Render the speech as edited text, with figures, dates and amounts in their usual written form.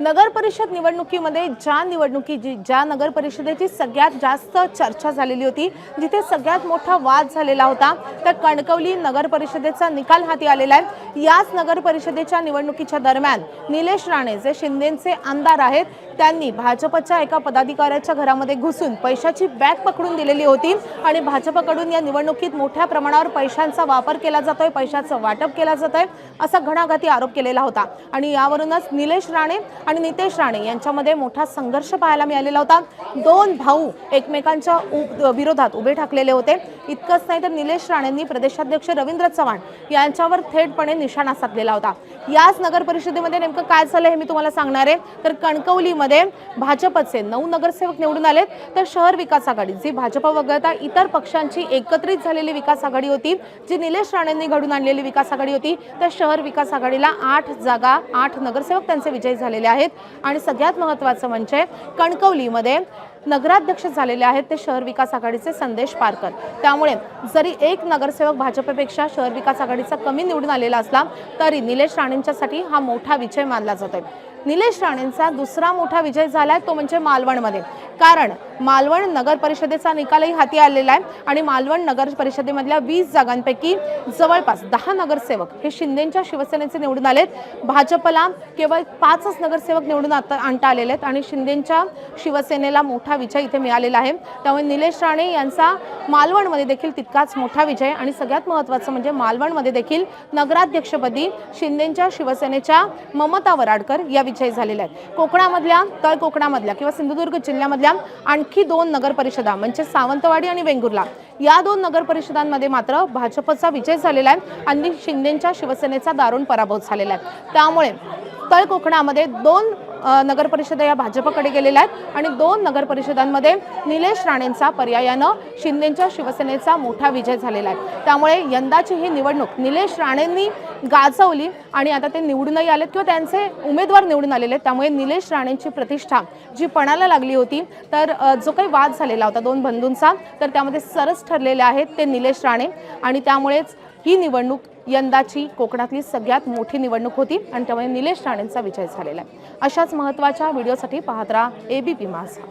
नगर परिषद निवडणुकीमध्ये ज्या नगर परिषदेची सगळ्यात जास्त चर्चा झालेली होती, जिथे सगळ्यात मोठा वाद झालेला होता, तर कणकवली नगर परिषदेचा निकाल हाती आलेला आहे। याच नगर परिषदेच्या निवडणुकीच्या दरम्यान निलेश राणे जे शिंदेचे आमदार आहेत, त्यांनी भाजपच्या एका पदाधिकाऱ्याच्या घरामध्ये घुसून पैशाची बॅग पकडून दिलेली होती आणि भाजपकडून या निवडणुकीत मोठ्या प्रमाणावर पैशांचा वापर केला जातोय, पैशाचं वाटप केलं जातंय, असा घणाघाती आरोप केलेला होता। आणि यावरूनच निलेश राणे आणि नितेश राणे यांच्यामध्ये मोठा संघर्ष पाहायला मिळालेला होता। दोन भाऊ एकमेकांच्या विरोधात उभे ठाकलेले होते। इतकंच नाही तर निलेश राणेंनी प्रदेशाध्यक्ष रवींद्र चव्हाण यांच्यावर थेटपणे निशाणा साधलेला होता। याच नगर परिषदेमध्ये नेमकं काय झालं हे मी तुम्हाला सांगणार आहे। तर कणकवलीमध्ये भाजपचे 9 नगरसेवक निवडून आलेत, तर शहर विकास आघाडी जी भाजप वगळता इतर पक्षांची एकत्रित झालेली विकास आघाडी होती, जी निलेश राणेंनी घडून आणलेली विकास आघाडी होती, तर शहर विकास आघाडीला 8 जागा 8 नगरसेवक त्यांचे विजयी झालेले आहेत। आणि सगळ्यात महत्त्वाचं म्हणजे कणकवलीमध्ये नगराध्यक्ष झालेले आहेत ते शहर विकास आघाडीचे संदेश पारकर। त्यामुळे जरी एक नगरसेवक भाजपपेक्षा शहर विकास आघाडीचा कमी निवडून आलेला असला तरी निलेश राणेंच्यासाठी हा मोठा विजय मानला जातोय। निलेश राणेंचा दुसरा मोठा विजय झालाय तो म्हणजे मालवणमध्ये, कारण मालवण नगर परिषदेचा निकालही हाती आलेला आहे आणि मालवण नगर परिषदेमधल्या 20 जागांपैकी जवळपास 10 नगरसेवक हे शिंदेच्या शिवसेनेचे निवडून आलेत। भाजपला केवळ 5च नगरसेवक निवडून आणता आलेले आहेत आणि शिंदेच्या शिवसेनेला मोठा विजय इथे मिळालेला आहे। त्यामुळे निलेश राणे यांचा मालवणमध्ये देखील तितकाच मोठा विजय आणि सगळ्यात महत्त्वाचं म्हणजे मालवणमध्ये देखील नगराध्यक्षपदी शिंदेच्या शिवसेनेच्या ममता वराडकर या विजय झालेला आहे। कोकणामधल्या तळ कोकणामधल्या किंवा सिंधुदुर्ग जिल्ह्यामधल्या आणखी 2 नगर परिषदा म्हणजे सावंतवाडी आणि वेंगुर्ला या 2 नगर परिषदांमध्ये मात्र भाजपचा विजय झालेला आहे आणि शिंदेच्या शिवसेनेचा दारुण पराभव झालेला आहे। त्यामुळे तळ कोकणामध्ये 2 नगर परिषदा या भाजपकडे गेलेल्या आहेत आणि 2 नगर परिषदांमध्ये निलेश राणेंचा पर्यायानं शिंदेच्या शिवसेनेचा मोठा विजय झालेला आहे। त्यामुळे यंदाची ही निवडणूक निलेश राणेंनी गाजवली आणि आता ते निवडूनही आलेत किंवा त्यांचे उमेदवार निवडून आलेले आहेत। त्यामुळे निलेश राणेंची प्रतिष्ठा जी पणाला लागली होती, तर जो काही वाद झालेला होता 2 बंधूंचा, तर त्यामध्ये सरस ठरलेले आहेत ते निलेश राणे आणि त्यामुळेच ही निवडणूक यंदाची कोकणातली सगळ्यात मोठी निवडणूक होती आणि त्यामुळे निलेश राणेंचा विजय झालेला आहे। अशाच महत्त्वाच्या व्हिडिओसाठी पाहत राहा ABP माझा।